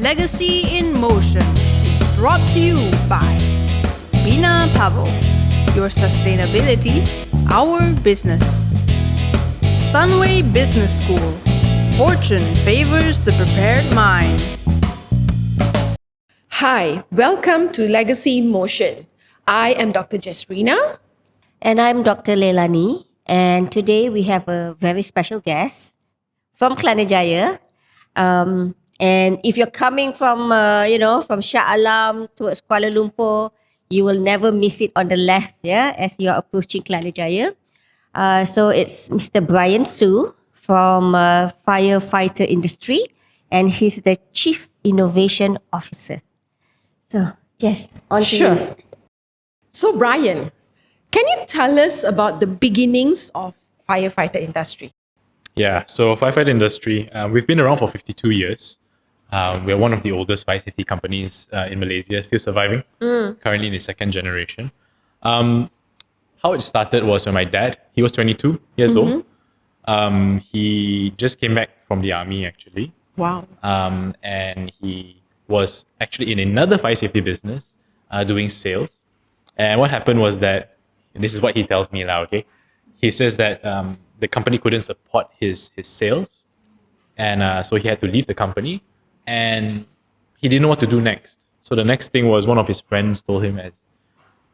Legacy in Motion is brought to you by BinaPavo, your sustainability, our business. Sunway Business School, fortune favors the prepared mind. Hi, welcome to Legacy in Motion. I am Dr. Jesrina. And I'm Dr. Leilanie. And today we have a very special guest from Klanajaya. And if you're coming from, from Shah Alam towards Kuala Lumpur, you will never miss it on the left, as you're approaching Klanajaya. So it's Mr. Brian Soo from Fire Fighter Industry, and he's the Chief Innovation Officer. So, Jess, on to you. So, Brian, can you tell us about the beginnings of firefighter industry? Yeah, so Firefighter Industry, we've been around for 52 years. We're one of the oldest fire safety companies in Malaysia, still surviving, currently in the second generation. How it started was when my dad, he was 22 years old. He just came back from the army, actually. Wow. And he was actually in another fire safety business doing sales. And what happened was that, and this is what he tells me now, okay? He says that the company couldn't support his sales. And so he had to leave the company. And he didn't know what to do next. So the next thing was one of his friends told him,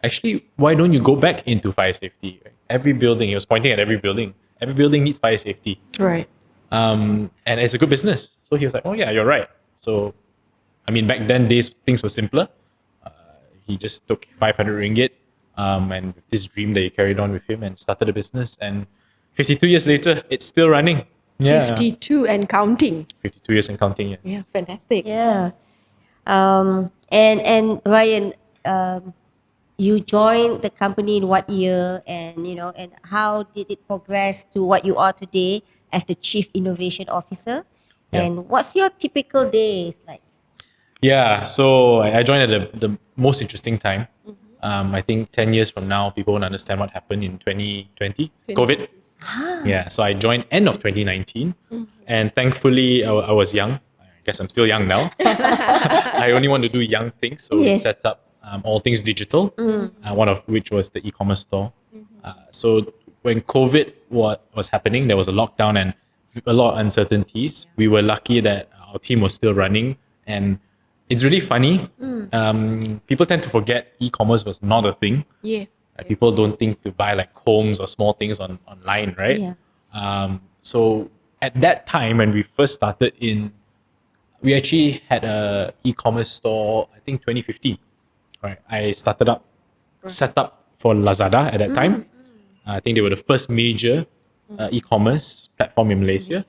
actually, why don't you go back into fire safety? Every building, he was pointing at every building needs fire safety. Right. And it's a good business. So he was like, oh yeah, you're right. So, I mean, back then, things were simpler. He just took 500 ringgit and with this dream that he carried on with him and started a business. And 52 years later, it's still running. Yeah. 52 and counting. 52 years and counting, yes. Yeah, fantastic. Yeah. And Ryan, you joined the company in what year, and and how did it progress to what you are today as the Chief Innovation Officer? Yeah. And what's your typical days like? Yeah, so I joined at the most interesting time. I think 10 years from now, people won't understand what happened in 2020, COVID. Yeah, so I joined end of 2019, and thankfully I was young. I guess I'm still young now. I only want to do young things, so we set up all things digital, one of which was the e-commerce store. So when COVID was happening, there was a lockdown and a lot of uncertainties. We were lucky that our team was still running, and it's really funny. People tend to forget e-commerce was not a thing. Yes. People don't think to buy like homes or small things online, right? Yeah. So at that time when we first started we actually had a e-commerce store, I think 2015. Right. I set up for Lazada at that time. I think they were the first major e-commerce platform in Malaysia.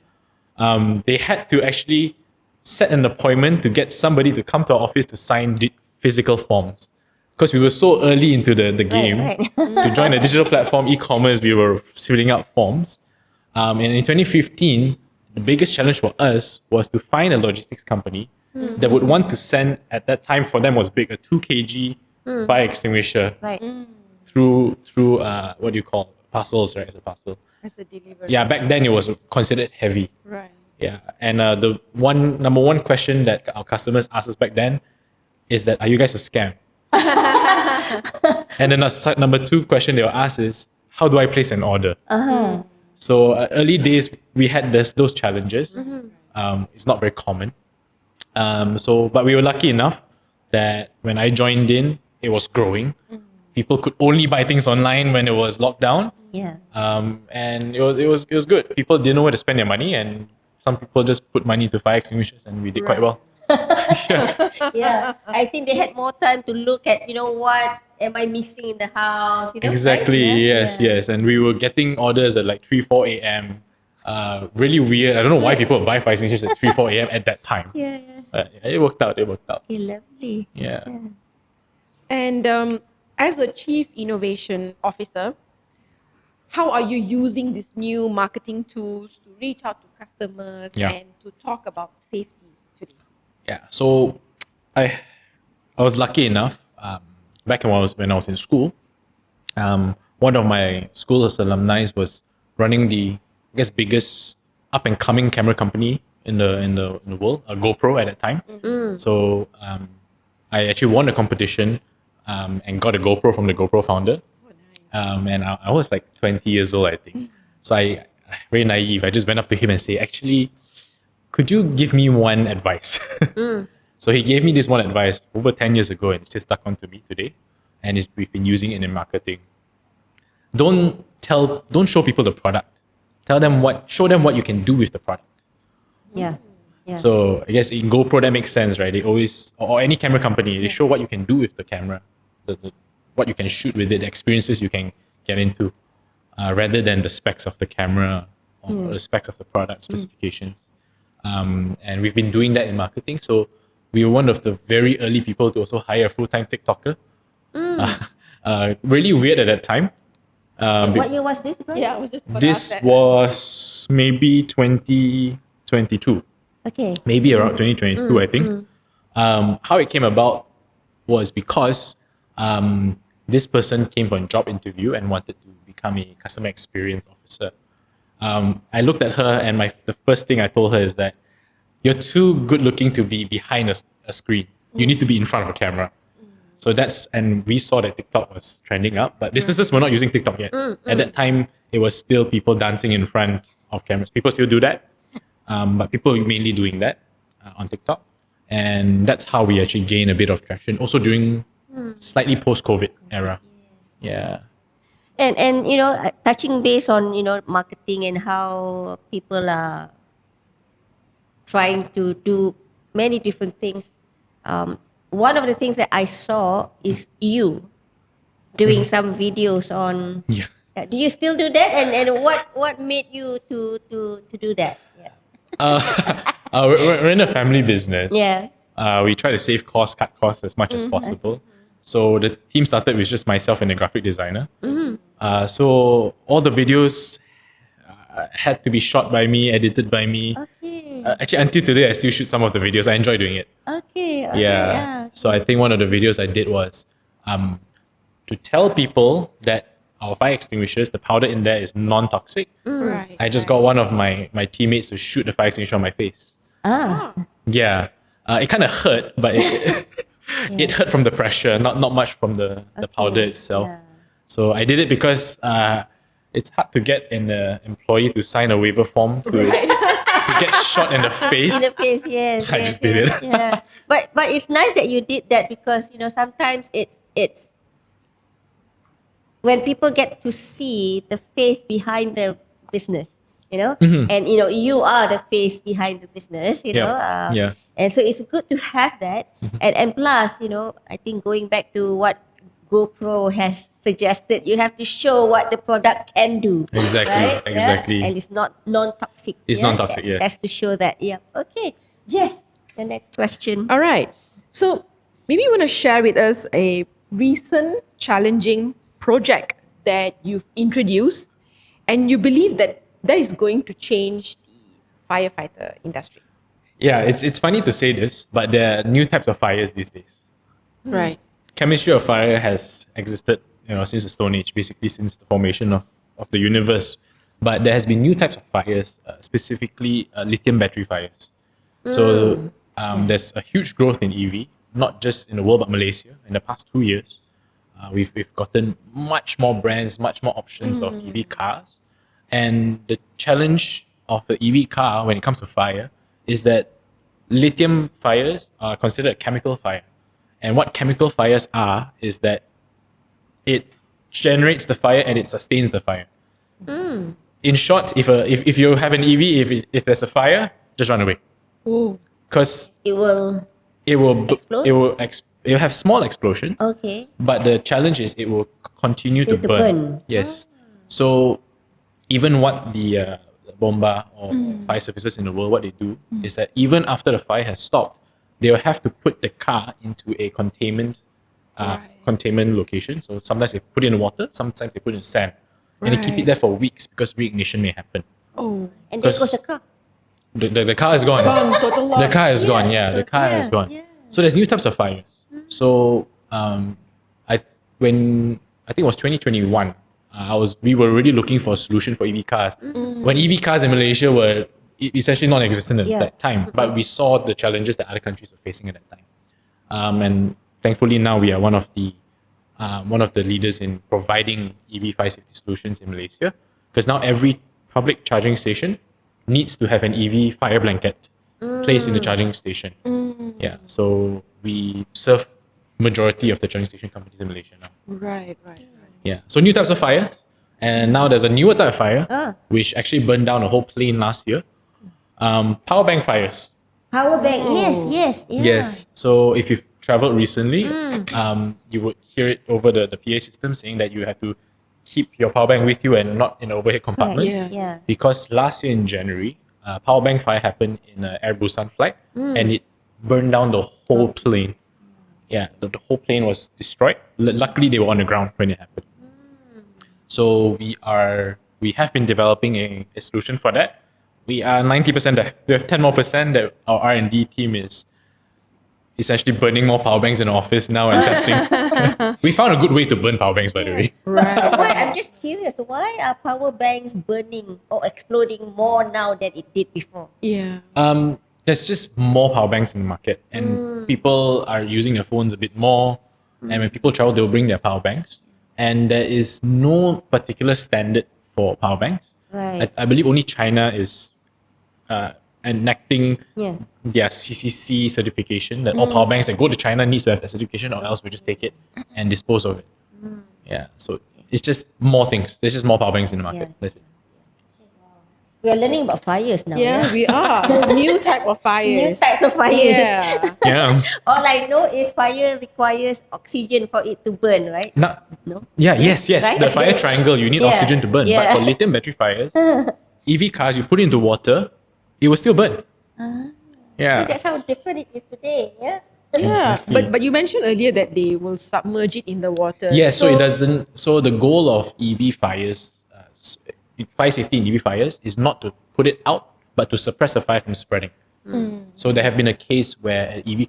They had to actually set an appointment to get somebody to come to our office to sign physical forms. Because we were so early into the game, Right. to join a digital platform, e-commerce, we were filling out forms. And in 2015, the biggest challenge for us was to find a logistics company that would want to send, at that time for them was big, a 2 kg fire extinguisher Right. through what do you call parcels, right? As a parcel. As a delivery. Yeah, back then it was considered heavy. Right. Yeah, and the number one question that our customers asked us back then is that, are you guys a scam? And then number two question they will ask is, how do I place an order? So early days, we had those challenges. It's not very common. But we were lucky enough that when I joined in, it was growing. People could only buy things online when it was locked down. Yeah. And it was good. People didn't know where to spend their money, and some people just put money into fire extinguishers, and we did quite well. Yeah. I think they had more time to look at, what am I missing in the house? Exactly. Right? Yes. And we were getting orders at like 3-4 a.m. Really weird. I don't know why people would buy fire extinguishers at 3-4 a.m. at that time. Yeah. But it worked out. Okay, lovely. Yeah. And as a Chief Innovation Officer, how are you using these new marketing tools to reach out to customers and to talk about safety today? Yeah. So I was lucky enough, back when I was in school, one of my school's alumni was running the, I guess, biggest up and coming camera company in the world, a GoPro at that time. So I actually won a competition and got a GoPro from the GoPro founder. And I was like 20 years old, I think. So I very naive. I just went up to him and say, actually, could you give me one advice? So he gave me this one advice over 10 years ago, and it's still stuck onto me today. And we've been using it in marketing. Don't show people the product. Show them what you can do with the product. Yeah. Yeah. So I guess in GoPro that makes sense, right? They always, or any camera company, they show what you can do with the camera, what you can shoot with it, the experiences you can get into, rather than the specs of the camera or the specs of the product specifications. And we've been doing that in marketing. So we were one of the very early people to also hire a full-time TikToker. Really weird at that time. What year was this? Yeah, I was just about to This ask that. was maybe 2022. Okay. Maybe around 2022, I think. How it came about was because this person came for a job interview and wanted to become a customer experience officer. I looked at her, and the first thing I told her is that you're too good looking to be behind a screen. You need to be in front of a camera. So and we saw that TikTok was trending up, but businesses were not using TikTok yet. At that time, it was still people dancing in front of cameras. People still do that, but people were mainly doing that on TikTok. And that's how we actually gained a bit of traction. Also during slightly post-COVID era. Yeah. And touching base on marketing and how people are trying to do many different things. One of the things that I saw is you doing some videos on. Yeah. Do you still do that? And what made you to do that? Yeah. We're in a family business. Yeah. We try to save costs, cut costs as much as possible. So the team started with just myself and a graphic designer. So all the videos had to be shot by me, edited by me. Okay. Actually, until today, I still shoot some of the videos. I enjoy doing it. Okay. Yeah. So I think one of the videos I did was to tell people that our fire extinguishers, the powder in there is non-toxic. Right. I just got one of my teammates to shoot the fire extinguisher on my face. Yeah. It kind of hurt, but it hurt from the pressure, not much from the powder itself. Yeah. So I did it because it's hard to get an employee to sign a waiver form to get shot in the face. In the face, yes. So I yes, just did yes, it. Yeah. But it's nice that you did that because sometimes it's when people get to see the face behind the business, and you are the face behind the business, Yeah. And so it's good to have that, and plus, I think going back to what GoPro has suggested, you have to show what the product can do. Exactly, right? exactly. Yeah? And it's not non-toxic. It's non-toxic, yes. That's to show that. Yeah. Okay. Jess, the next question. All right. So maybe you want to share with us a recent challenging project that you've introduced and you believe that is going to change the firefighter industry. Yeah, it's funny to say this, but there are new types of fires these days. Right. Chemistry of fire has existed, since the Stone Age, basically since the formation of the universe. But there has been new types of fires, specifically lithium battery fires. So there's a huge growth in EV, not just in the world but Malaysia. In the past 2 years, we've gotten much more brands, much more options of EV cars. And the challenge of the EV car when it comes to fire is that lithium fires are considered a chemical fire. And what chemical fires are is that it generates the fire and it sustains the fire. In short, if you have an EV, if there's a fire, just run away. Because It will. it will have small explosions. Okay. But the challenge is it will continue to To burn. burn. Yes. So even what the bomba or fire services in the world, what they do is that even after the fire has stopped, they will have to put the car into a containment location. So sometimes they put it in water, sometimes they put it in sand. And they keep it there for weeks because reignition may happen. Oh. And there goes the car. The car is gone. Gone, total loss. The car is gone, yeah. The car is gone. yeah. So there's new types of fires. So I think it was 2021, we were already looking for a solution for EV cars. When EV cars in Malaysia were essentially non-existent at Yeah. that time. But we saw the challenges that other countries were facing at that time. And thankfully now we are one of the leaders in providing EV fire safety solutions in Malaysia, because now every public charging station needs to have an EV fire blanket placed in the charging station. Yeah, so we serve majority of the charging station companies in Malaysia now. Right. Yeah, so new types of fires, and now there's a newer type of fire which actually burned down a whole plane last year. Power bank fires. Power bank. Yes. Yeah. Yes. So if you've traveled recently, you would hear it over the PA system saying that you have to keep your power bank with you and not in an overhead compartment. Yeah. Because last year in January, power bank fire happened in an Air Busan flight and it burned down the whole plane. Yeah, the whole plane was destroyed. Luckily, they were on the ground when it happened. So we have been developing a solution for that. We are 90% there. We have 10 more percent that our R&D team is essentially burning more power banks in the office now and testing. We found a good way to burn power banks, by the way. So why, I'm just curious, why are power banks burning or exploding more now than it did before? Yeah. There's just more power banks in the market, and people are using their phones a bit more. And when people travel, they'll bring their power banks. And there is no particular standard for power banks. Right. I believe only China is enacting Yeah. their CCC certification that all power banks that go to China needs to have that certification, or else we just take it and dispose of it. Yeah, so it's just more things. There's just more power banks in the market. Yeah. That's it. We are learning about fires now. Yeah, we are. New type of New fires. types of fires. Yeah. Yeah. All I know is fire requires oxygen for it to burn, right? No. No? Yes. Right? The fire triangle, you need Yeah. oxygen to burn. Yeah. But for lithium battery fires, EV cars, you put it into water, it will still burn. Yeah. So that's how different it is today, yeah? Yeah. Exactly. But you mentioned earlier that they will submerge it in the water. Yeah, so it doesn't. So the goal of EV fires, fire safety in EV fires, is not to put it out, but to suppress the fire from spreading. So there have been a case where an EV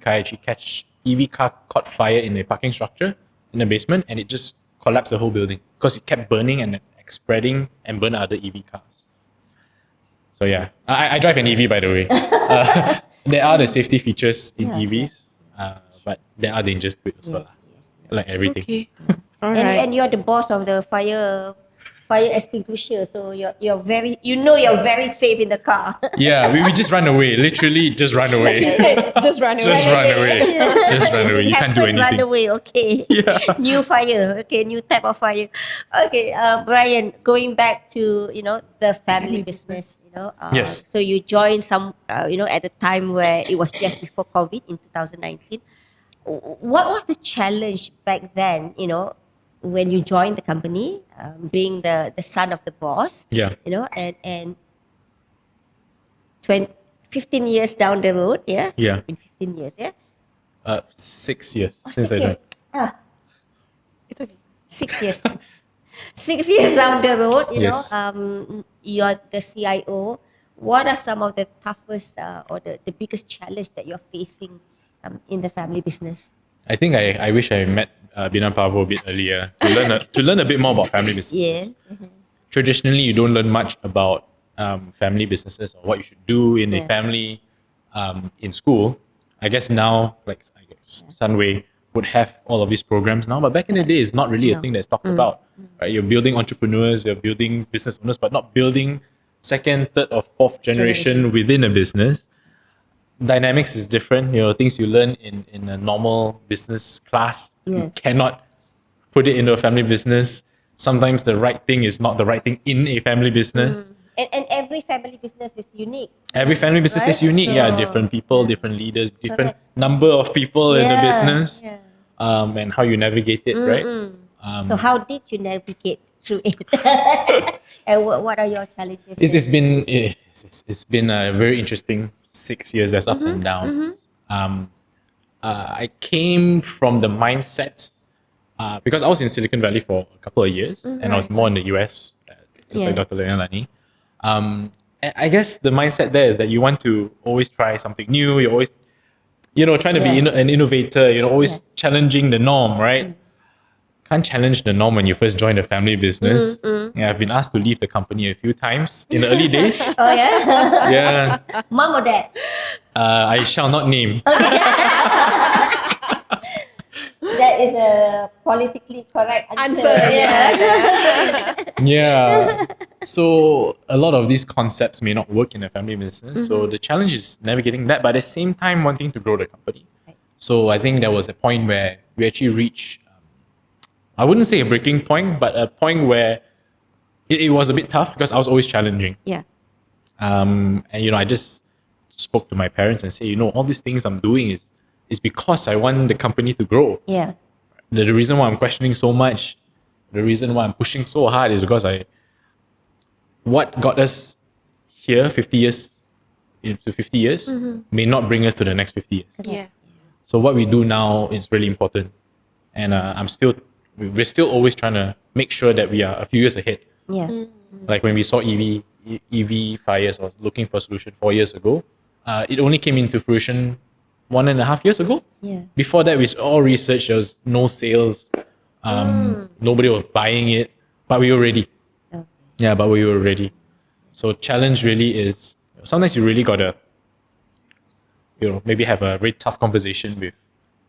car caught fire in a parking structure in the basement, and it just collapsed the whole building because it kept burning and spreading and burned other EV cars. So yeah, I drive an EV, by the way. There are the safety features in EVs, but there are dangers to it as well, like everything. Okay. All right. And you're the boss of the fire extinguisher, so you're very, you're very safe in the car. Yeah, we just run away. Literally, just run away. He said, just run away. Just run away. Just run away. You can't do Hackers run anything. away, okay. Yeah. New fire, okay, new type of fire. Okay, Brian, going back to, the family business, Yes. So you joined at the time where it was just before COVID in 2019. What was the challenge back then, when you joined the company, being the son of the boss, Yeah. and 15 years down the road, yeah? Yeah. It's been 15 years, yeah? 6 years since I joined. It's okay. 6 years. 6 years down the road, Yes. You're the CIO. What are some of the toughest or the biggest challenge that you're facing in the family business? I think I wish I met BinaPavo a bit earlier to learn a bit more about family business. Yes. Traditionally, you don't learn much about family businesses or what you should do in a family in school. I guess now, Sunway would have all of these programs now, but back in the day, it's not really a thing that's talked about. Right? You're building entrepreneurs, you're building business owners, but not building second, third, or fourth generation within a business. Dynamics is different. Things you learn in a normal business class, you cannot put it into a family business. Sometimes the right thing is not the right thing in a family business. And every family business is unique. Every family business is unique. Yeah, different people, different leaders, different number of people in the business, and how you navigate it, right? So how did you navigate through it? And what are your challenges? It's been a very interesting 6 years. There's ups and downs. I came from the mindset because I was in Silicon Valley for a couple of years, and I was more in the US, just like Dr. Leilanie. And I guess the mindset there is that you want to always try something new. You're always, trying to be an innovator. Always challenging the norm, right? can't challenge the norm when you first join a family business. Yeah, I've been asked to leave the company a few times in the early days. Oh yeah. Yeah, Mom or dad? I shall not name. That is a politically correct answer. Yeah. Yeah. So a lot of these concepts may not work in a family business. So the challenge is navigating that, but at the same time wanting to grow the company. Right. So I think there was a point where we actually reached, I wouldn't say a breaking point, but a point where it was a bit tough because I was always challenging. Yeah. And I just spoke to my parents and say, all these things I'm doing is because I want the company to grow. Yeah. The reason why I'm questioning so much, the reason why I'm pushing so hard is because what got us here 50 years into 50 years may not bring us to the next 50 years. Yes. So what we do now is really important. And we're still always trying to make sure that we are a few years ahead. Yeah. Like when we saw EV fires or looking for a solution 4 years ago, it only came into fruition 1.5 years ago. Yeah. Before that, we all research. There was no sales. Nobody was buying it, but we were ready. Okay. Yeah, but we were ready. So challenge really is sometimes you really gotta, maybe have a very tough conversation with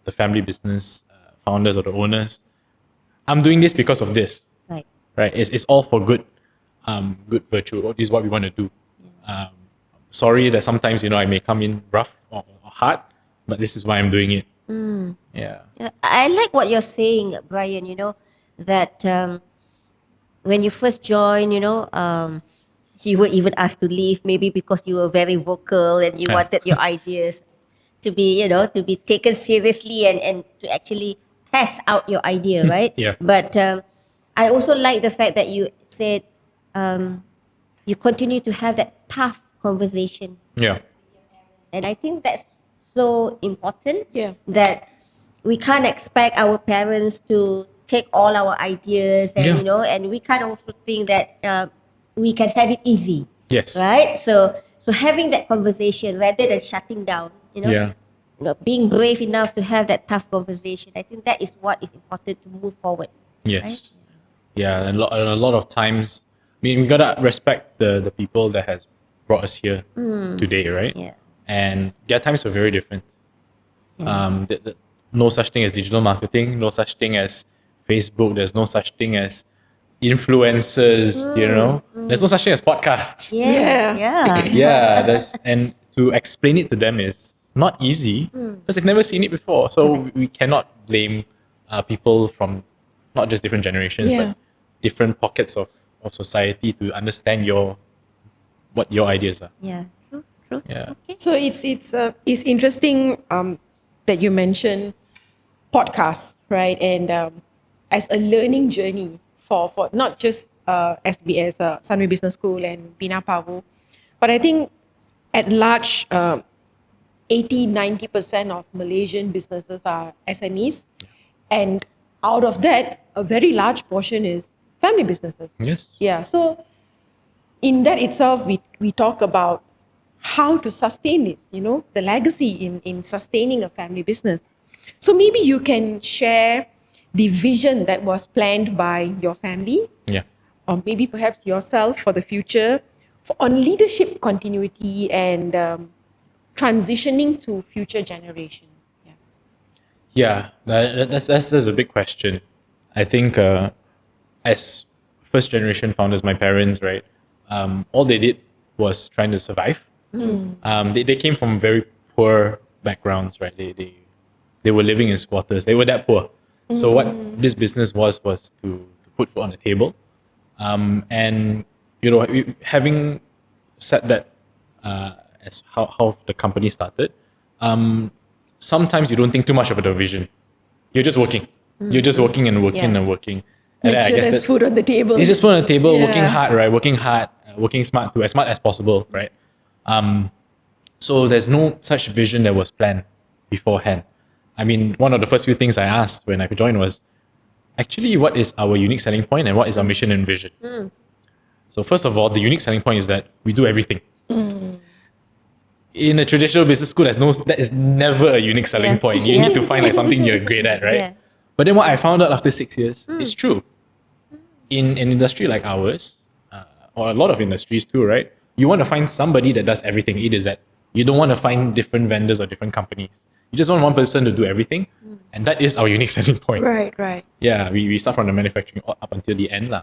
the family business founders or the owners. I'm doing this because of this. Right. Right? It's all for good virtue. This is what we want to do. Sorry that sometimes I may come in rough or hard, but this is why I'm doing it. Yeah. I like what you're saying, Brian, that when you first joined, you were even asked to leave, maybe because you were very vocal and you wanted your ideas to be, to be taken seriously and to actually test out your idea, right? Yeah. But I also like the fact that you said you continue to have that tough conversation. Yeah. And I think that's so important. Yeah. That we can't expect our parents to take all our ideas and and we can't also think that we can have it easy. Yes. Right? So having that conversation rather than shutting down, Yeah. Being brave enough to have that tough conversation. I think that is what is important to move forward. Yes. Right? Yeah, and a lot of times, we gotta respect the people that has brought us here today, right? Yeah. And their times are very different. No such thing as digital marketing, no such thing as Facebook, there's no such thing as influencers, There's no such thing as podcasts. Yes. Yeah. Yeah, and to explain it to them is not easy because they've never seen it before. So we cannot blame people from not just different generations, but different pockets of society to understand what your ideas are. Yeah. True. Yeah. Okay. So it's interesting that you mentioned podcasts, right? And as a learning journey for not just SBS, Sunway Business School and BinaPavo, but I think at large, 80-90% of Malaysian businesses are SMEs, and out of that, a very large portion is family businesses. Yes. Yeah. So in that itself, we talk about how to sustain this, the legacy in sustaining a family business. So maybe you can share the vision that was planned by your family, Yeah. or maybe perhaps yourself for the future, on leadership continuity and transitioning to future generations. Yeah. Yeah, that's a big question. I think as first generation founders, my parents, right, all they did was trying to survive. They came from very poor backgrounds, right? They were living in squatters. They were that poor. So what this business was to put food on the table. And having said that, as how the company started, sometimes you don't think too much about the vision. You're just working. You're just working and working and working. And Make sure there's food on the table. It's just food on the table, Yeah. working hard, right? Working hard, working smart, to as smart as possible, right? So there's no such vision that was planned beforehand. I mean, one of the first few things I asked when I joined was, actually, what is our unique selling point and what is our mission and vision? So first of all, the unique selling point is that we do everything. In a traditional business school, that is never a unique selling point. You need to find something you're great at, right? Yeah. But then what I found out after 6 years is true. In an industry like ours, or a lot of industries too, right? You want to find somebody that does everything, A to Z. You don't want to find different vendors or different companies. You just want one person to do everything. And that is our unique selling point. Right. Yeah, we start from the manufacturing up until the end.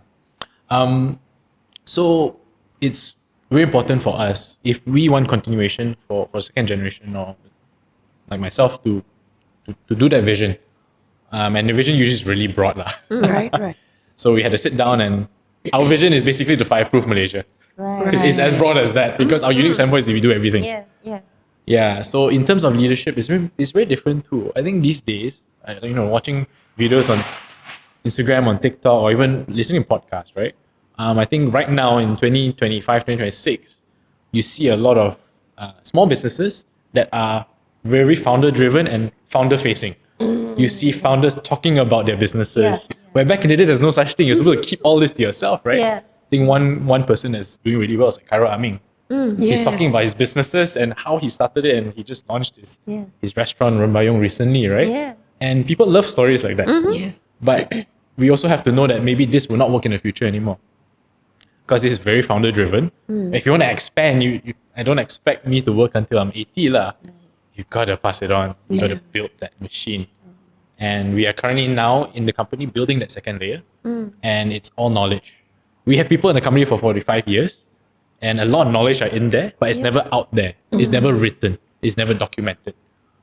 So it's very important for us, if we want continuation for second generation or like myself to do that vision. And the vision usually is really broad. Right. So we had to sit down, and our vision is basically to fireproof Malaysia. Right. It's as broad as that, because our unique selling point is that we do everything. Yeah. So in terms of leadership, it's very different too. I think these days, watching videos on Instagram, on TikTok, or even listening to podcasts, right? I think right now in 2025, 2026, you see a lot of small businesses that are very founder driven and founder facing. You see founders talking about their businesses. Where back in the day, there's no such thing. You're supposed to keep all this to yourself, right? Yeah. I think one person that's doing really well is like Khairul Aming. He's talking about his businesses and how he started it, and he just launched his restaurant Rembayong recently, right? Yeah. And people love stories like that. Yes. But we also have to know that maybe this will not work in the future anymore, because this is very founder driven. If you want to expand, I don't expect me to work until I'm 80 lah. You gotta pass it on. You gotta build that machine. And we are currently now in the company building that second layer, and it's all knowledge. We have people in the company for 45 years, and a lot of knowledge are in there, but it's never out there. It's never written. It's never documented.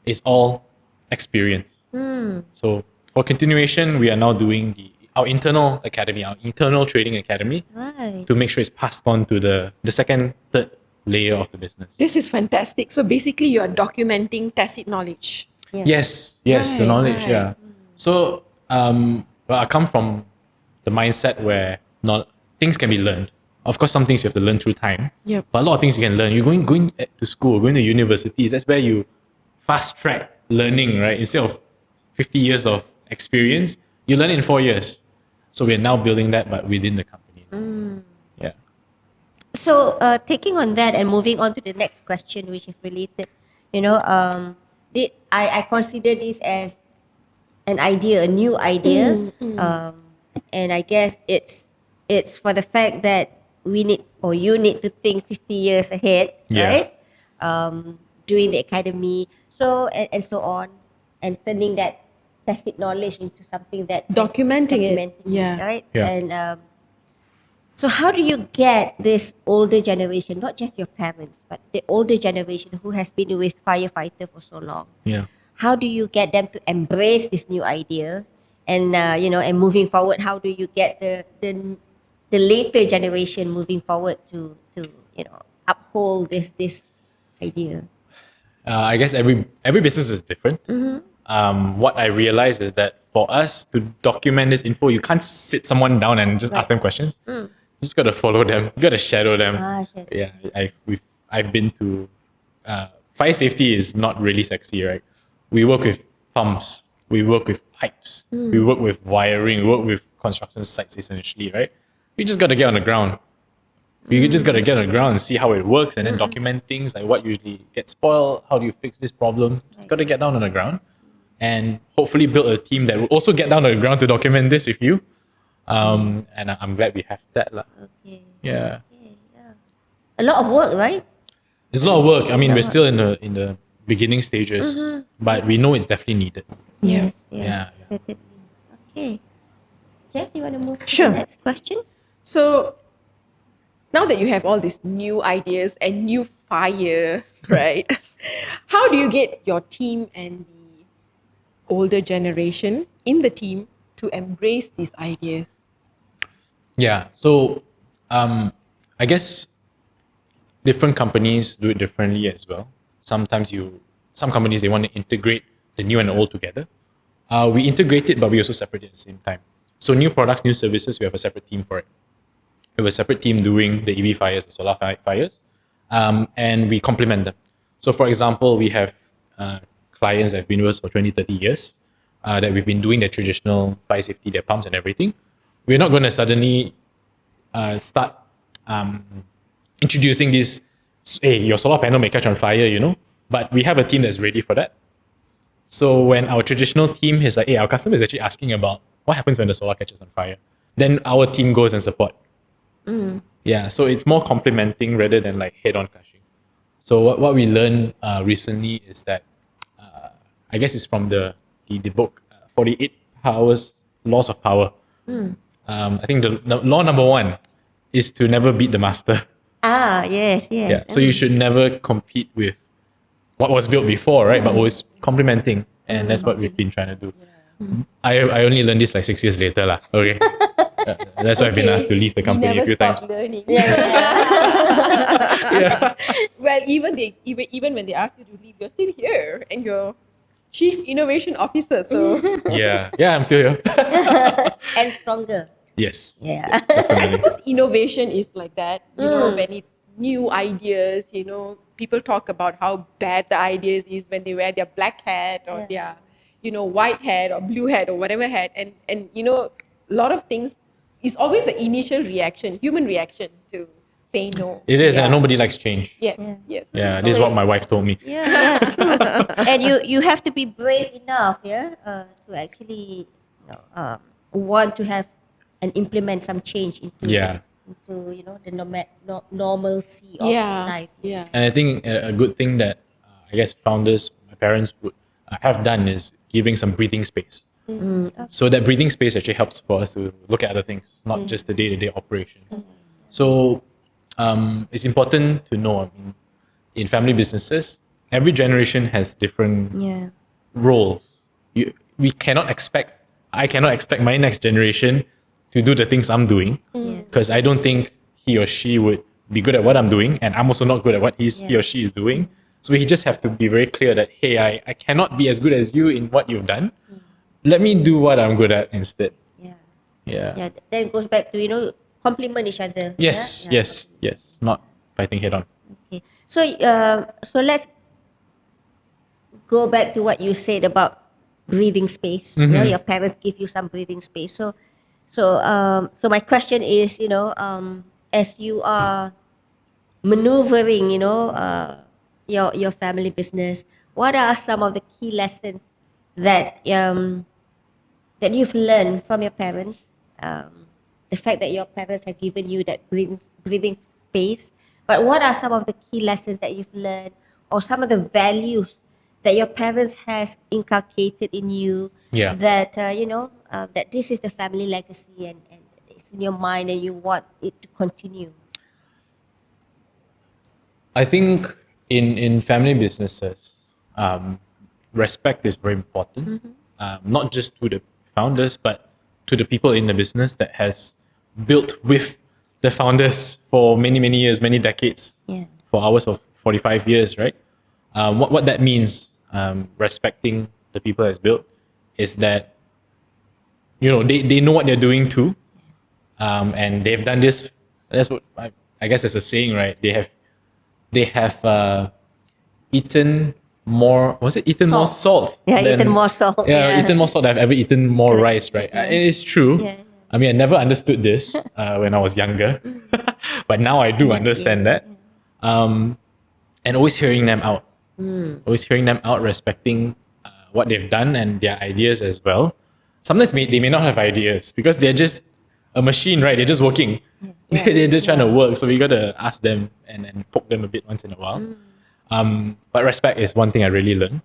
It's all experience. So for continuation, we are now doing our internal academy, our internal trading academy, to make sure it's passed on to the second, third layer of the business. This is fantastic. So basically, you are documenting tacit knowledge. Yes, the knowledge, yeah. So I come from the mindset where things can be learned. Of course, some things you have to learn through time. Yep. But a lot of things you can learn. You're going to school, going to universities. That's where you fast track learning, right? Instead of 50 years of experience, you learn it in 4 years. So we're now building that, but within the company. Yeah. So taking on that and moving on to the next question, which is related, I consider this as an idea, a new idea, and I guess it's for the fact that we need, or you need to think 50 years ahead, right? Doing the academy, so and so on, and turning that tacit knowledge into something that Documenting it. right? Yeah. And so how do you get this older generation, not just your parents, but the older generation who has been with Firefighter for so long? Yeah. How do you get them to embrace this new idea? And and moving forward, how do you get the later generation moving forward to uphold this idea? I guess every business is different. What I realized is that for us to document this info, you can't sit someone down and just ask them questions. You just gotta follow them. You gotta shadow them. Shadow. Yeah, I've been to fire safety is not really sexy, right? We work with pumps. We work with pipes. We work with wiring. We work with construction sites essentially, right? We just gotta get on the ground. You just gotta get on the ground and see how it works, and then document things like what usually gets spoiled. How do you fix this problem? Just gotta get down on the ground, and hopefully build a team that will also get down on the ground to document this with you. And I'm glad we have that lah. Okay. Yeah. A lot of work, right? It's a lot of work. I mean, we're still in the beginning stages, but we know it's definitely needed. Yeah. Yeah. Certainly. Okay. Jess, you want to move to Sure. the next question? So now that you have all these new ideas and new fire, right? How do you get your team and the older generation in the team to embrace these ideas? Yeah. So, I guess different companies do it differently as well. Some companies, they want to integrate the new and the old together. We integrate it, but we also separate it at the same time. So new products, new services, we have a separate team for it. We have a separate team doing the EV fires, the solar fires, and we complement them. So for example, we have clients that have been with us for 20, 30 years, that we've been doing their traditional fire safety, their pumps and everything. We're not going to suddenly start introducing this, hey, your solar panel may catch on fire, but we have a team that's ready for that. So when our traditional team is like, hey, our customer is actually asking about what happens when the solar catches on fire, then our team goes and support. Yeah, so it's more complementing rather than like head-on clashing. So what we learned recently is that, I guess it's from the book 48 Powers, Laws of Power. I think the law number 1 is to never beat the master. Yes. Yeah, so you should never compete with what was built before, right? But always complementing, and that's what we've been trying to do. I only learned this like 6 years later, lah. Okay, that's why I've been asked to leave the company a few times. Learning. Yeah. Well, even when they ask you to leave, you're still here, and you're Chief Innovation Officer. So Yeah, I'm still here. And stronger. Yes. Yeah. I Definitely. suppose innovation is like that. You know, when it's new ideas, people talk about how bad the ideas is when they wear their black hat or their, white hat or blue hat or whatever hat. And a lot of things is always an initial reaction, human reaction to say no. It is, and nobody likes change. Yes. Yeah, this is what my wife told me. Yeah, true. And you have to be brave enough, to actually want to have and implement some change into the normalcy of life. Yeah. And I think a good thing that I guess founders, my parents would have done is giving some breathing space. So that breathing space actually helps for us to look at other things, not just the day-to-day operation. So it's important to know, in family businesses, every generation has different roles. I cannot expect my next generation to do the things I'm doing, because I don't think he or she would be good at what I'm doing, and I'm also not good at what he or she is doing. So we just have to be very clear that, hey, I cannot be as good as you in what you've done. Let me do what I'm good at instead. Yeah. Then it goes back to complement each other. Yes. Not fighting head on. Okay. So let's go back to what you said about breathing space. Your parents give you some breathing space. So my question is, as you are maneuvering, your family business, what are some of the key lessons that that you've learned from your parents? The fact that your parents have given you that breathing space, but what are some of the key lessons that you've learned, or some of the values that your parents has inculcated in you? That that this is the family legacy, and it's in your mind, and you want it to continue. I think in family businesses, respect is very important. Not just to the founders, but to the people in the business that has built with the founders for many years, many decades. For ours of 45 years, right? What that means, respecting the people that's built, is that they know what they're doing too, and they've done this. That's what I guess there's a saying, right? They have eaten more. Was it eaten more salt? Eaten more salt. Eaten more salt. I've ever eaten more rice, right? It is true. I mean, I never understood this when I was younger, but now I do understand that. And always hearing them out, respecting what they've done and their ideas as well. Sometimes they may not have ideas because they're just a machine, right? They're just working. They're just trying to work. So we got to ask them and poke them a bit once in a while. But respect is one thing I really learned,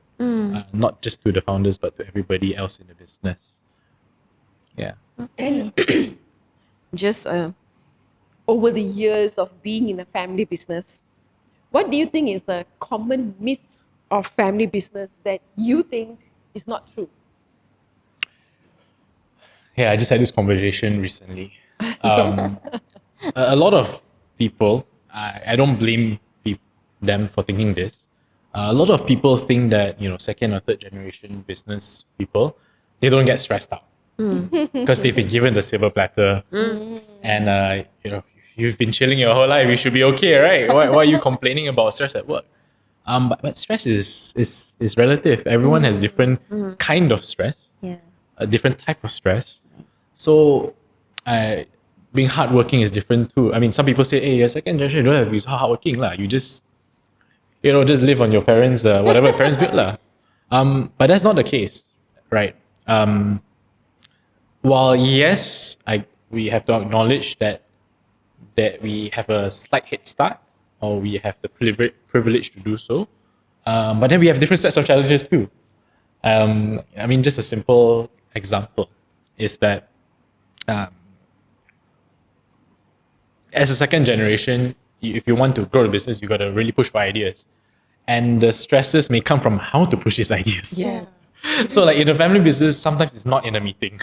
not just to the founders, but to everybody else in the business. Yeah. And just over the years of being in a family business, what do you think is a common myth of family business that you think is not true? Yeah, I just had this conversation recently. A lot of people, I don't blame them for thinking this. A lot of people think that, second or third generation business people, they don't get stressed out because they've been given the silver platter, and you've been chilling your whole life. You should be okay, right? Why are you complaining about stress at work? But stress is relative. Everyone has different kind of stress, a different type of stress. So, being hardworking is different too. I mean, some people say, "Hey, you're second generation, you don't have to be so hardworking lah. You just live on your parents, whatever your parents built lah." But that's not the case, right? While yes, we have to acknowledge that we have a slight head start, or we have the privilege to do so. But then we have different sets of challenges too. I mean, just a simple example is that as a second generation, if you want to grow the business, you got to really push for ideas. And the stresses may come from how to push these ideas. Yeah. So like in a family business, sometimes it's not in a meeting.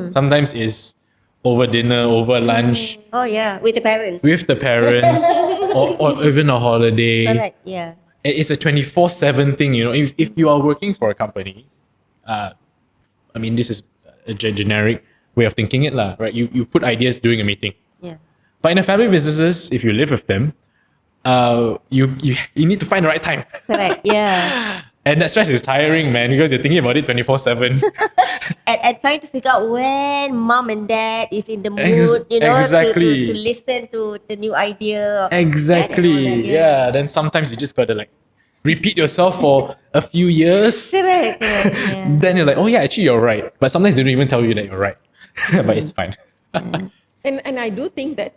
Sometimes it's over dinner, over lunch, Oh yeah, with the parents. with the parents, or even a holiday. Correct. Yeah. It's a 24/7 thing, you know. If you are working for a company, I mean, this is a generic way of thinking it, lah, right? You put ideas during a meeting. Yeah. But in a family businesses, if you live with them, you need to find the right time. Correct. Yeah. And that stress is tiring, man, because you're thinking about it 24/7. And trying to figure out when mom and dad is in the mood, Exactly. to listen to the new idea. Exactly. Yeah. Then sometimes you just gotta like repeat yourself for a few years. Correct. Yeah. Then you're like, oh yeah, actually you're right. But sometimes they don't even tell you that you're right. But it's fine. And I do think that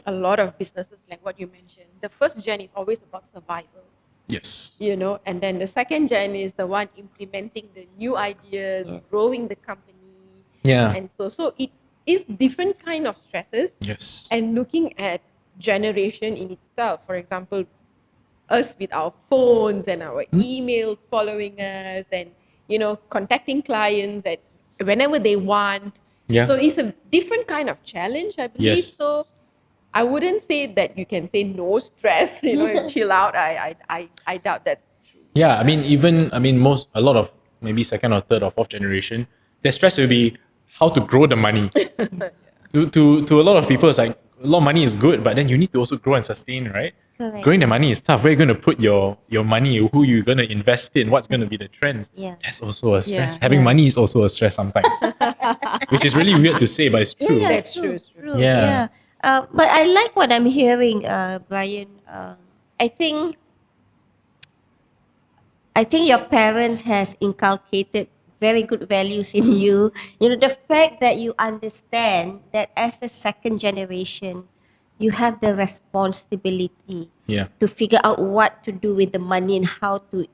a lot of businesses, like what you mentioned, the first gen is always about survival, Yes. you know, and then the second gen is the one implementing the new ideas, growing the company. Yeah. And so it is different kind of stresses. Yes. And looking at generation in itself, for example, us with our phones and our emails following us, and you know, contacting clients at whenever they want. Yeah. So it's a different kind of challenge, I believe. Yes. So I wouldn't say that you can say no stress, you know, and chill out. I doubt that's true. Yeah, I mean, a lot of maybe second or third or fourth generation, their stress will be how to grow the money. To a lot of people, it's like a lot of money is good, but then you need to also grow and sustain, right? Correct. Growing the money is tough. Where are you going to put your money? Who you're going to invest in? What's going to be the trends? Yeah. That's also a stress. Yeah. Having money is also a stress sometimes, which is really weird to say, but it's true. That's true, it's true. Yeah. But I like what I'm hearing, Brian. I think your parents has inculcated very good values in you. You know, the fact that you understand that as a second generation, you have the responsibility Yeah. to figure out what to do with the money and how to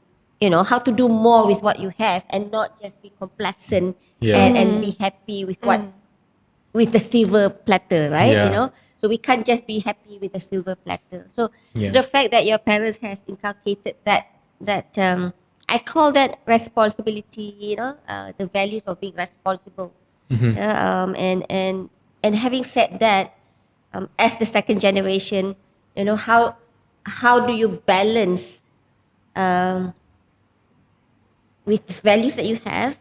do more with what you have, and not just be complacent Yeah. and be happy with with the silver platter, right? Yeah. You know, so we can't just be happy with the silver platter. So Yeah. the fact that your parents has inculcated that I call that responsibility. You know, the values of being responsible. And having said that, as the second generation, you know, how do you balance with the values that you have?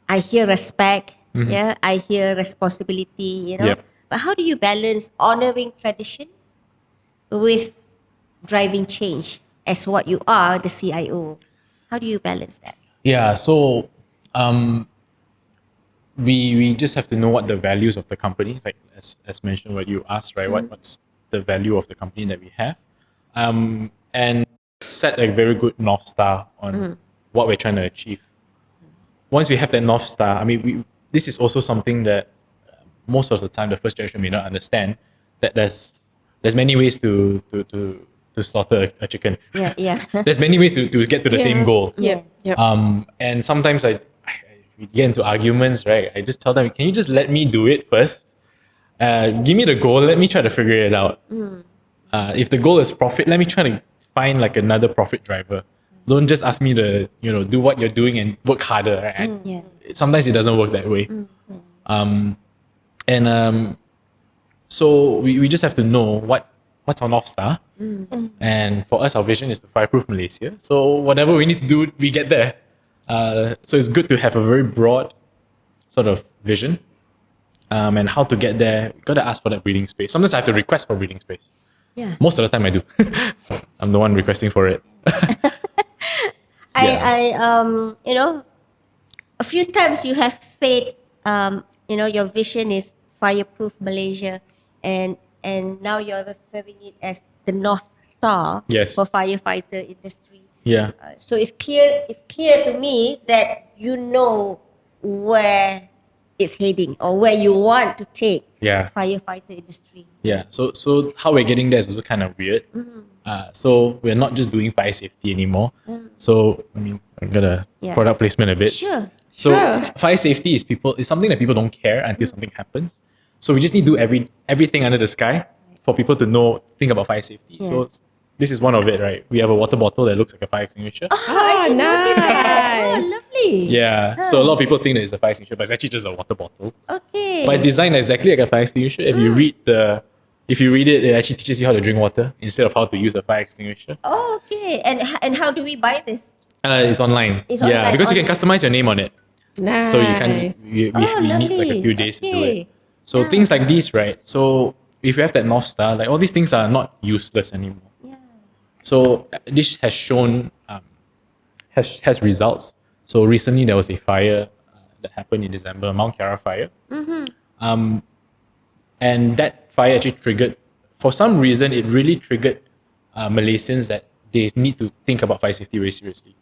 I hear respect. Yeah, I hear responsibility. You know, Yep. but how do you balance honoring tradition with driving change as what you are, the CIO? How do you balance that? Yeah, so we just have to know what the values of the company, like as mentioned, what you asked, right? What's the value of the company that we have, and set a very good North Star on what we're trying to achieve. Once we have that North Star, I mean, this is also something that most of the time the first generation may not understand, that there's many ways to slaughter a chicken. Yeah. There's many ways to get to the same goal. Yeah. Yep. And sometimes we get into arguments, right? I just tell them, can you just let me do it first? Give me the goal, let me try to figure it out. If the goal is profit, let me try to find like another profit driver. Don't just ask me to, do what you're doing and work harder. Right? Yeah. Sometimes it doesn't work that way. So we just have to know what's our North Star. And for us, our vision is to fireproof Malaysia. So whatever we need to do, we get there. So it's good to have a very broad sort of vision. And how to get there, you gotta ask for that breathing space. Sometimes I have to request for breathing space. Yeah. Most of the time I do. I'm the one requesting for it. A few times you have said, your vision is fireproof Malaysia, and now you're referring it as the North Star Yes. for firefighter industry. Yeah. So it's clear to me that you know where it's heading or where you want to take Yeah. firefighter industry. Yeah. So how we're getting there is also kind of weird. So we're not just doing fire safety anymore. So I mean, I'm gonna Yeah. product placement a bit. Sure. So Sure. fire safety is something that people don't care until something happens. So we just need to do everything under the sky for people to think about fire safety. Yeah. So this is one of it, right? We have a water bottle that looks like a fire extinguisher. Oh, nice. Oh, lovely. Yeah. So a lot of people think that it's a fire extinguisher, but it's actually just a water bottle. Okay. But it's designed exactly like a fire extinguisher. If you read it, it actually teaches you how to drink water instead of how to use a fire extinguisher. Oh, okay. And how do we buy this? It's online. It's yeah, online, because you can customize your name on it. Nice. So you can we need like a few days to do it. So things like these, right? So if you have that North Star, like all these things are not useless anymore. Yeah. So this has shown has results. So recently there was a fire that happened in December, Mount Kiara fire. And that fire actually triggered, for some reason, it really triggered Malaysians that they need to think about fire safety very seriously.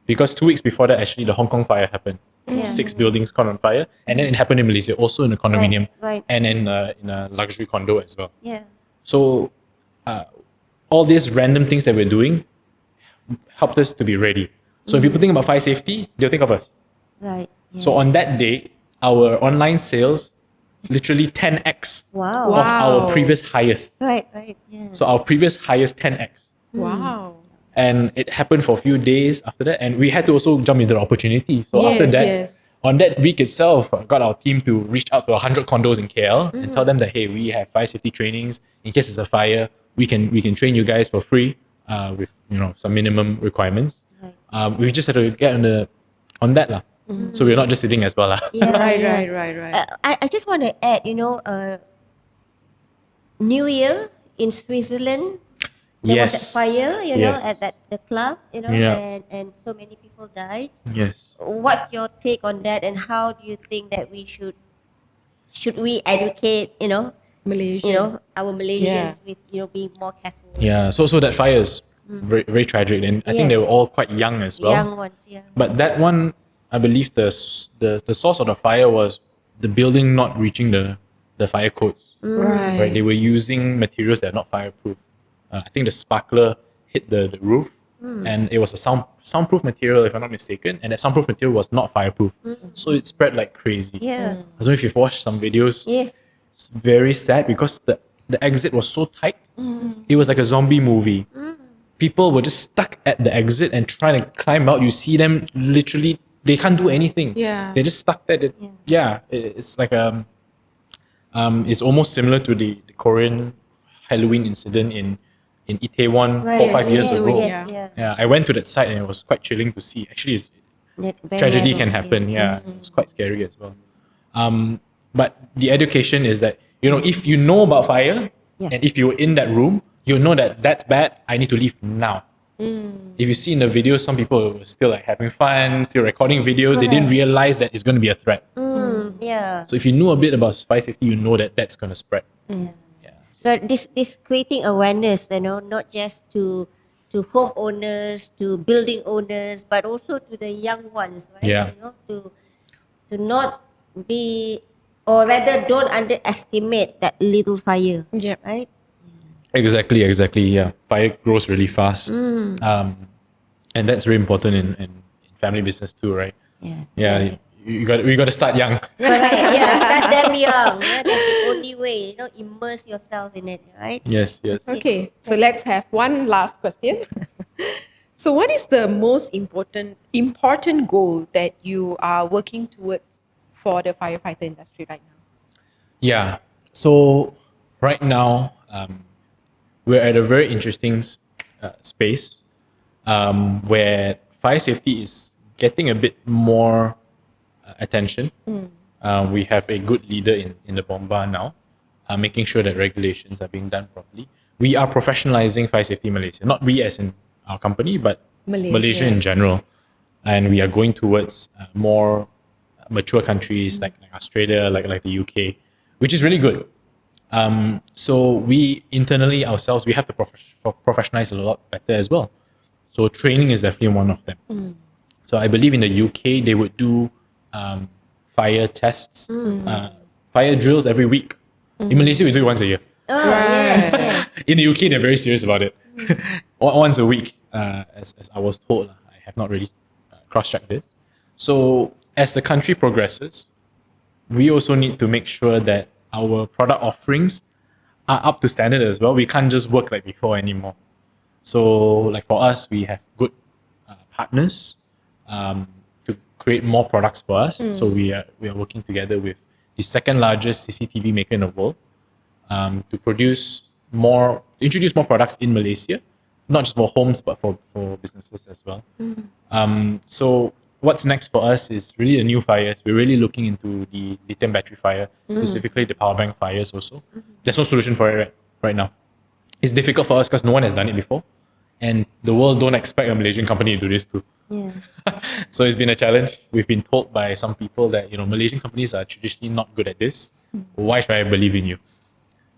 Because 2 weeks before that, actually, the Hong Kong fire happened. 6 buildings caught on fire. And then it happened in Malaysia, also in a condominium. Right. And in a luxury condo as well. Yeah. So all these random things that we're doing helped us to be ready. So when people think about fire safety, they'll think of us. Right. Yeah. So on that day, our online sales literally 10x Wow. of our previous highest. Right. Yeah. So our previous highest 10x. Wow. And it happened for a few days after that. And we had to also jump into the opportunity. So after Yes, that, yes. on that week itself, I got our team to reach out to 100 condos in KL and tell them that, hey, we have fire safety trainings. In case there's a fire, we can train you guys for free with some minimum requirements. Right. We just had to get on that lah. So we're not just sitting as well lah. Yeah, Right, yeah. right. I just want to add, New Year in Switzerland, there was that fire, Yes. at the club, Yeah. and so many people died. Yes. What's your take on that, and how do you think that we should we educate, Malaysia. our Malaysians with, being more careful? Yeah. So that fire is very, very tragic. And I think Yes. they were all quite young as well. Young ones, yeah. But that one, I believe the source of the fire was the building not reaching the fire codes. Right? They were using materials that are not fireproof. I think the sparkler hit the roof, and it was a soundproof material, if I'm not mistaken. And that soundproof material was not fireproof, so it spread like crazy. Yeah. I don't know if you've watched some videos. Yes. It's very sad because the exit was so tight. It was like a zombie movie. People were just stuck at the exit and trying to climb out. You see them literally, they can't do anything. Yeah. They're just stuck there. It's like it's almost similar to the Korean Halloween incident in Itaewon 4 or 5 years yes, ago. Yes, yeah. Yeah, I went to that site and it was quite chilling to see. Actually, That very tragedy rare, can happen. Yeah, it's quite scary as well. But the education is that if you know about fire and if you're in that room, you know that that's bad. I need to leave now. If you see in the video, some people were still like having fun, still recording videos. They didn't realize that it's going to be a threat. Yeah. So if you know a bit about fire safety, you know that that's going to spread. So this creating awareness, not just to homeowners, to building owners, but also to the young ones, right? Yeah. To not be, or rather don't underestimate that little fire. Yep. Right? Exactly. Yeah, fire grows really fast, and that's very important in family business too, right? Yeah. Yeah, we got to start young. Right. Yeah, start them young. Yeah, that's the only way, immerse yourself in it, right? Yes. Okay, so let's have one last question. So what is the most important goal that you are working towards for the firefighter industry right now? Yeah. So right now, we're at a very interesting space where fire safety is getting a bit more attention. We have a good leader in the Bomba now, making sure that regulations are being done properly. We are professionalizing fire safety in Malaysia, not we as in our company, but Malaysia in general. And we are going towards more mature countries like Australia, like the UK, which is really good. So we internally ourselves, we have to professionalize a lot better as well. So training is definitely one of them. So I believe in the UK, they would do fire tests, fire drills every week. In Malaysia, we do it once a year. Oh, yes, yes. In the UK, they're very serious about it. Once a week, as I was told. I have not really cross-checked this. So as the country progresses, we also need to make sure that our product offerings are up to standard as well. We can't just work like before anymore. So like for us, we have good partners to create more products for us. So we are working together with the second largest CCTV maker in the world to introduce more products in Malaysia, not just for homes, but for businesses as well. So what's next for us is really the new fires. We're really looking into the lithium battery fire, specifically the power bank fires also. There's no solution for it right now. It's difficult for us because no one has done it before. And the world don't expect a Malaysian company to do this too. Yeah. So it's been a challenge. We've been told by some people that Malaysian companies are traditionally not good at this. Why should I believe in you?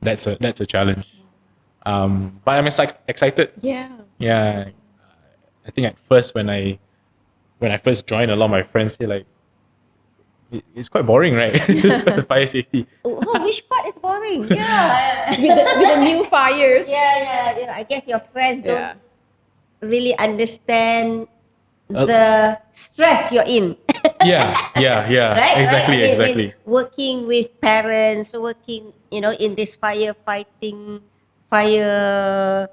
That's a challenge. But I'm excited. Yeah. Yeah. I think at first when I first joined, a lot of my friends say like, it's quite boring, right? Fire safety. Oh, which part is boring? Yeah. With the new fires. Yeah. I guess your friends don't Yeah. really understand the stress you're in. Yeah. Right? Exactly, I mean, exactly. Working with parents, working, in this firefighting, fire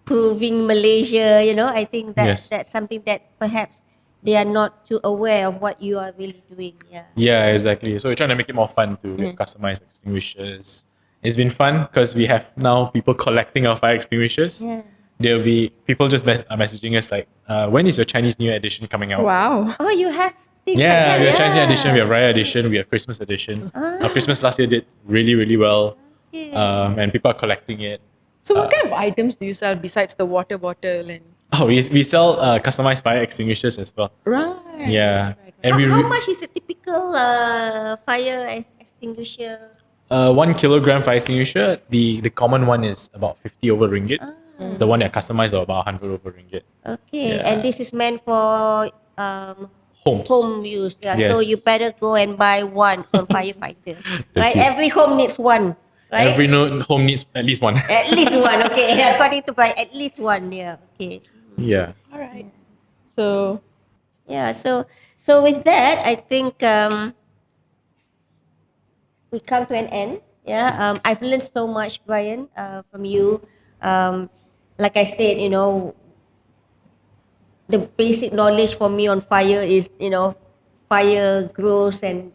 proving Malaysia, I think that's something that perhaps they are not too aware of what you are really doing. Yeah. Yeah, exactly. So we're trying to make it more fun to have customized extinguishers. It's been fun because we have now people collecting our fire extinguishers. Yeah. There'll be people just messaging us like, when is your Chinese New Year edition coming out? Wow. Oh, you have things Yeah, like that. we have Chinese New Year edition, we have Raya edition, we have Christmas edition. Our Christmas last year did really, really well. Okay. And people are collecting it. So what kind of items do you sell besides the water bottle and Oh, we sell customized fire extinguishers as well. right? Yeah. And How much is a typical fire extinguisher? 1 kilogram fire extinguisher, the common one is about 50 over ringgit. The one that customized are about 100 over ringgit. Okay, Yeah. and this is meant for Homes. home use. Yeah, Yes. so you better go and buy one from firefighter. Right, you. every home needs one. Right, Every home needs at least one. at least one. Okay, according to Brian, at least one. Yeah. Okay. Yeah. All right. So Yeah. So with that, I think we come to an end. Yeah. I've learned so much, Brian, from you. Like I said, the basic knowledge for me on fire is, fire grows and,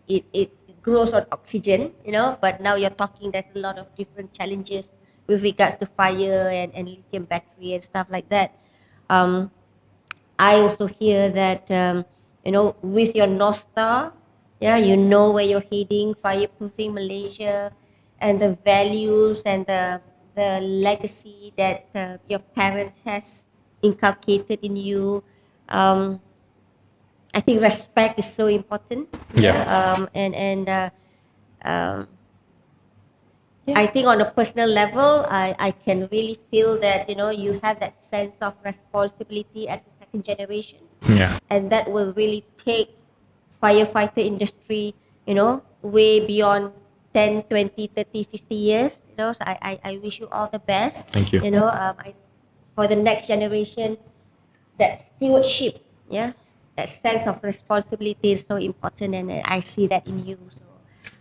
it grows on oxygen, but now you're talking, there's a lot of different challenges with regards to fire and lithium battery and stuff like that. I also hear that, with your North Star, yeah, you know where you're heading, fireproofing Malaysia, and the values and the legacy that your parents has inculcated in you. I think respect is so important. Yeah. I think on a personal level, I can really feel that, you have that sense of responsibility as a second generation. Yeah. And that will really take firefighter industry, way beyond 10, 20, 30, 50 years. So I wish you all the best. Thank you. For the next generation, that stewardship, that sense of responsibility is so important, and I see that in you. So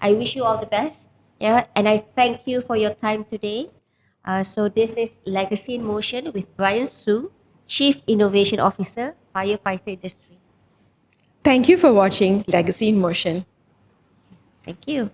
I wish you all the best. Yeah, and I thank you for your time today. So this is Legacy in Motion with Brian Soo, Chief Innovation Officer, Firefighter Industry. thank you for watching Legacy in Motion. Thank you.